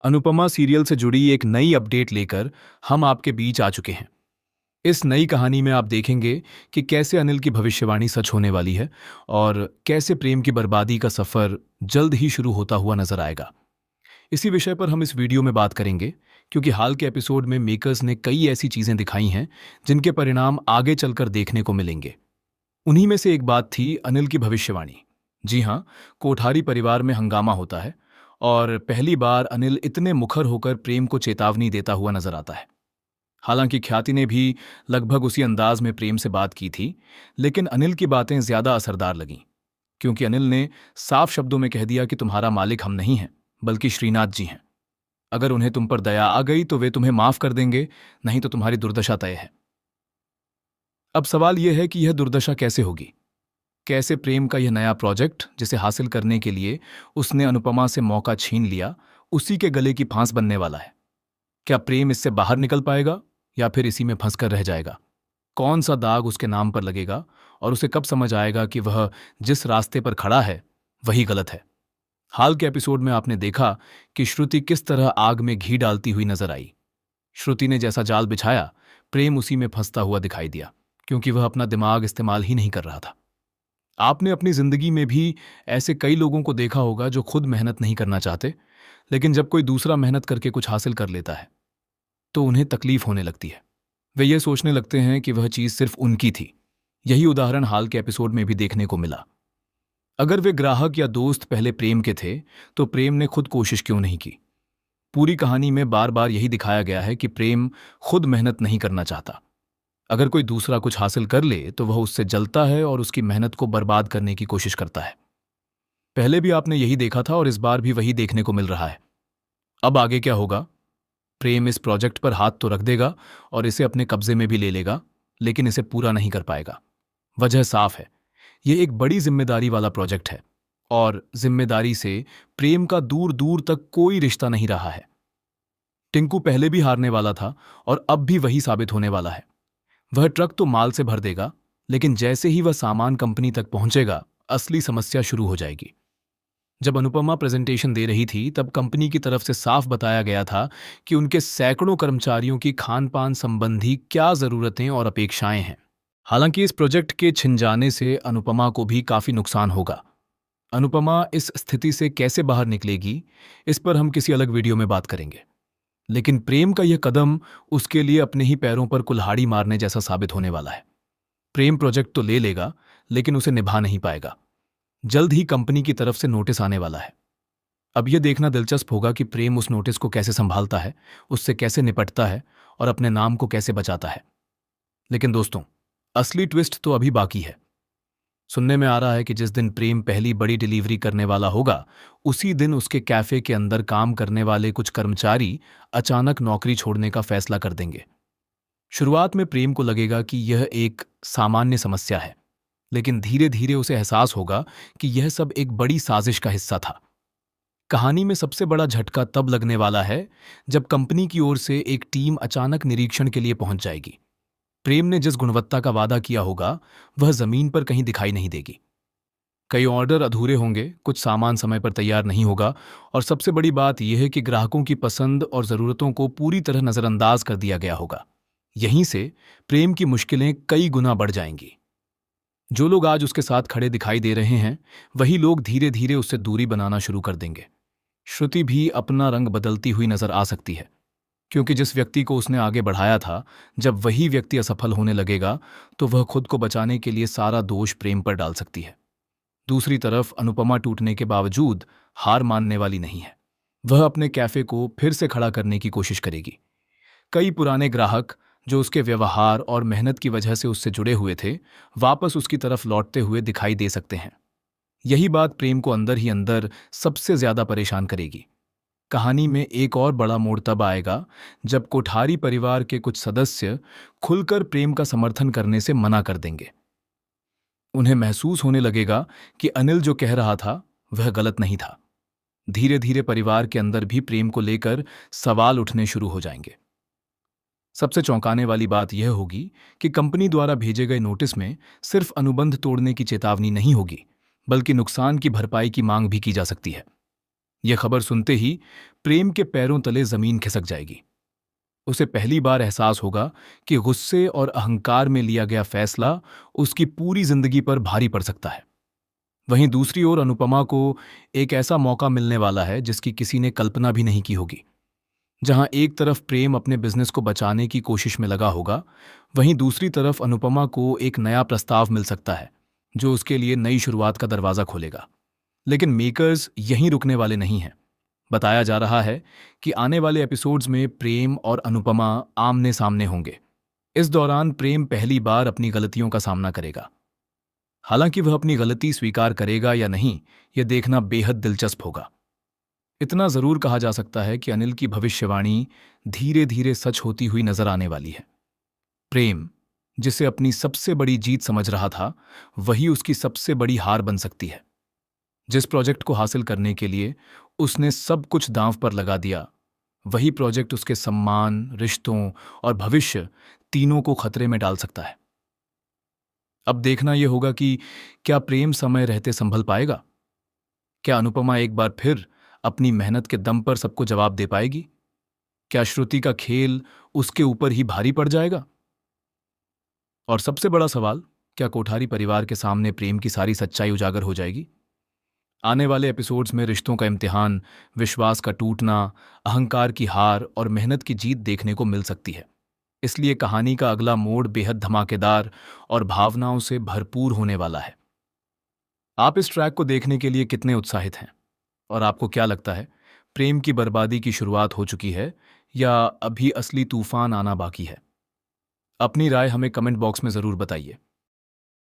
Anupama serial से जुड़ी एक नई अपडेट लेकर हम आपके बीच आ चुके हैं। इस नई कहानी में आप देखेंगे कि कैसे अनिल की भविष्यवाणी सच होने वाली है और कैसे प्रेम की बर्बादी का सफर जल्द ही शुरू होता हुआ नजर आएगा। इसी विषय पर हम इस वीडियो में बात करेंगे, क्योंकि हाल के एपिसोड में मेकर्स ने कई ऐसी चीजें दिखाई हैं जिनके परिणाम आगे चलकर देखने को मिलेंगे। उन्हीं में से एक बात थी अनिल की भविष्यवाणी। जी हाँ, कोठारी परिवार में हंगामा होता है और पहली बार अनिल इतने मुखर होकर प्रेम को चेतावनी देता हुआ नजर आता है। हालांकि ख्याति ने भी लगभग उसी अंदाज में प्रेम से बात की थी, लेकिन अनिल की बातें ज्यादा असरदार लगीं, क्योंकि अनिल ने साफ शब्दों में कह दिया कि तुम्हारा मालिक हम नहीं हैं, बल्कि श्रीनाथ जी हैं। अगर उन्हें तुम पर दया आ गई तो वे तुम्हें माफ कर देंगे, नहीं तो तुम्हारी दुर्दशा तय है। अब सवाल यह है कि यह दुर्दशा कैसे होगी। कैसे प्रेम का यह नया प्रोजेक्ट, जिसे हासिल करने के लिए उसने अनुपमा से मौका छीन लिया, उसी के गले की फांस बनने वाला है। क्या प्रेम इससे बाहर निकल पाएगा या फिर इसी में फंसकर रह जाएगा? कौन सा दाग उसके नाम पर लगेगा और उसे कब समझ आएगा कि वह जिस रास्ते पर खड़ा है वही गलत है? हाल के एपिसोड में आपने देखा कि श्रुति किस तरह आग में घी डालती हुई नजर आई। श्रुति ने जैसा जाल बिछाया, प्रेम उसी में फंसता हुआ दिखाई दिया, क्योंकि वह अपना दिमाग इस्तेमाल ही नहीं कर रहा था। आपने अपनी जिंदगी में भी ऐसे कई लोगों को देखा होगा जो खुद मेहनत नहीं करना चाहते, लेकिन जब कोई दूसरा मेहनत करके कुछ हासिल कर लेता है तो उन्हें तकलीफ होने लगती है। वे ये सोचने लगते हैं कि वह चीज सिर्फ उनकी थी। यही उदाहरण हाल के एपिसोड में भी देखने को मिला। अगर वे ग्राहक या दोस्त पहले प्रेम के थे तो प्रेम ने खुद कोशिश क्यों नहीं की? पूरी कहानी में बार बार यही दिखाया गया है कि प्रेम खुद मेहनत नहीं करना चाहता। अगर कोई दूसरा कुछ हासिल कर ले तो वह उससे जलता है और उसकी मेहनत को बर्बाद करने की कोशिश करता है। पहले भी आपने यही देखा था और इस बार भी वही देखने को मिल रहा है। अब आगे क्या होगा? प्रेम इस प्रोजेक्ट पर हाथ तो रख देगा और इसे अपने कब्जे में भी ले लेगा, लेकिन इसे पूरा नहीं कर पाएगा। वजह साफ है, यह एक बड़ी जिम्मेदारी वाला प्रोजेक्ट है और जिम्मेदारी से प्रेम का दूर दूर तक कोई रिश्ता नहीं रहा है। टिंकू पहले भी हारने वाला था और अब भी वही साबित होने वाला है। वह ट्रक तो माल से भर देगा, लेकिन जैसे ही वह सामान कंपनी तक पहुंचेगा, असली समस्या शुरू हो जाएगी। जब अनुपमा प्रेजेंटेशन दे रही थी तब कंपनी की तरफ से साफ बताया गया था कि उनके सैकड़ों कर्मचारियों की खान पान संबंधी क्या जरूरतें और अपेक्षाएं हैं। हालांकि इस प्रोजेक्ट के छिन जाने से अनुपमा को भी काफी नुकसान होगा। अनुपमा इस स्थिति से कैसे बाहर निकलेगी, इस पर हम किसी अलग वीडियो में बात करेंगे। लेकिन प्रेम का यह कदम उसके लिए अपने ही पैरों पर कुल्हाड़ी मारने जैसा साबित होने वाला है। प्रेम प्रोजेक्ट तो ले लेगा, लेकिन उसे निभा नहीं पाएगा। जल्द ही कंपनी की तरफ से नोटिस आने वाला है। अब यह देखना दिलचस्प होगा कि प्रेम उस नोटिस को कैसे संभालता है, उससे कैसे निपटता है और अपने नाम को कैसे बचाता है। लेकिन दोस्तों, असली ट्विस्ट तो अभी बाकी है। सुनने में आ रहा है कि जिस दिन प्रेम पहली बड़ी डिलीवरी करने वाला होगा, उसी दिन उसके कैफे के अंदर काम करने वाले कुछ कर्मचारी अचानक नौकरी छोड़ने का फैसला कर देंगे। शुरुआत में प्रेम को लगेगा कि यह एक सामान्य समस्या है, लेकिन धीरे धीरे उसे एहसास होगा कि यह सब एक बड़ी साजिश का हिस्सा था। कहानी में सबसे बड़ा झटका तब लगने वाला है जब कंपनी की ओर से एक टीम अचानक निरीक्षण के लिए पहुंच जाएगी। प्रेम ने जिस गुणवत्ता का वादा किया होगा, वह जमीन पर कहीं दिखाई नहीं देगी। कई ऑर्डर अधूरे होंगे, कुछ सामान समय पर तैयार नहीं होगा और सबसे बड़ी बात यह है कि ग्राहकों की पसंद और जरूरतों को पूरी तरह नजरअंदाज कर दिया गया होगा। यहीं से प्रेम की मुश्किलें कई गुना बढ़ जाएंगी। जो लोग आज उसके साथ खड़े दिखाई दे रहे हैं, वही लोग धीरे धीरे उससे दूरी बनाना शुरू कर देंगे। श्रुति भी अपना रंग बदलती हुई नजर आ सकती है, क्योंकि जिस व्यक्ति को उसने आगे बढ़ाया था, जब वही व्यक्ति असफल होने लगेगा तो वह खुद को बचाने के लिए सारा दोष प्रेम पर डाल सकती है। दूसरी तरफ अनुपमा टूटने के बावजूद हार मानने वाली नहीं है। वह अपने कैफे को फिर से खड़ा करने की कोशिश करेगी। कई पुराने ग्राहक जो उसके व्यवहार और मेहनत की वजह से उससे जुड़े हुए थे, वापस उसकी तरफ लौटते हुए दिखाई दे सकते हैं। यही बात प्रेम को अंदर ही अंदर सबसे ज्यादा परेशान करेगी। कहानी में एक और बड़ा मोड़ तब आएगा जब कोठारी परिवार के कुछ सदस्य खुलकर प्रेम का समर्थन करने से मना कर देंगे। उन्हें महसूस होने लगेगा कि अनिल जो कह रहा था वह गलत नहीं था। धीरे धीरे परिवार के अंदर भी प्रेम को लेकर सवाल उठने शुरू हो जाएंगे। सबसे चौंकाने वाली बात यह होगी कि कंपनी द्वारा भेजे गए नोटिस में सिर्फ अनुबंध तोड़ने की चेतावनी नहीं होगी, बल्कि नुकसान की भरपाई की मांग भी की जा सकती है। यह खबर सुनते ही प्रेम के पैरों तले जमीन खिसक जाएगी। उसे पहली बार एहसास होगा कि गुस्से और अहंकार में लिया गया फैसला उसकी पूरी जिंदगी पर भारी पड़ सकता है। वहीं दूसरी ओर अनुपमा को एक ऐसा मौका मिलने वाला है जिसकी किसी ने कल्पना भी नहीं की होगी। जहां एक तरफ प्रेम अपने बिजनेस को बचाने की कोशिश में लगा होगा, वहीं दूसरी तरफ अनुपमा को एक नया प्रस्ताव मिल सकता है जो उसके लिए नई शुरुआत का दरवाजा खोलेगा। लेकिन मेकर्स यहीं रुकने वाले नहीं हैं। बताया जा रहा है कि आने वाले एपिसोड्स में प्रेम और अनुपमा आमने सामने होंगे। इस दौरान प्रेम पहली बार अपनी गलतियों का सामना करेगा। हालांकि वह अपनी गलती स्वीकार करेगा या नहीं, यह देखना बेहद दिलचस्प होगा। इतना जरूर कहा जा सकता है कि अनिल की भविष्यवाणी धीरे धीरे सच होती हुई नजर आने वाली है। प्रेम, जिसे अपनी सबसे बड़ी जीत समझ रहा था, वही उसकी सबसे बड़ी हार बन सकती है। जिस प्रोजेक्ट को हासिल करने के लिए उसने सब कुछ दांव पर लगा दिया, वही प्रोजेक्ट उसके सम्मान, रिश्तों और भविष्य तीनों को खतरे में डाल सकता है। अब देखना यह होगा कि क्या प्रेम समय रहते संभल पाएगा? क्या अनुपमा एक बार फिर अपनी मेहनत के दम पर सबको जवाब दे पाएगी? क्या श्रुति का खेल उसके ऊपर ही भारी पड़ जाएगा? और सबसे बड़ा सवाल, क्या कोठारी परिवार के सामने प्रेम की सारी सच्चाई उजागर हो जाएगी? आने वाले एपिसोड्स में रिश्तों का इम्तिहान, विश्वास का टूटना, अहंकार की हार और मेहनत की जीत देखने को मिल सकती है। इसलिए कहानी का अगला मोड़ बेहद धमाकेदार और भावनाओं से भरपूर होने वाला है। आप इस ट्रैक को देखने के लिए कितने उत्साहित हैं? और आपको क्या लगता है, प्रेम की बर्बादी की शुरुआत हो चुकी है या अभी असली तूफान आना बाकी है? अपनी राय हमें कमेंट बॉक्स में जरूर बताइए।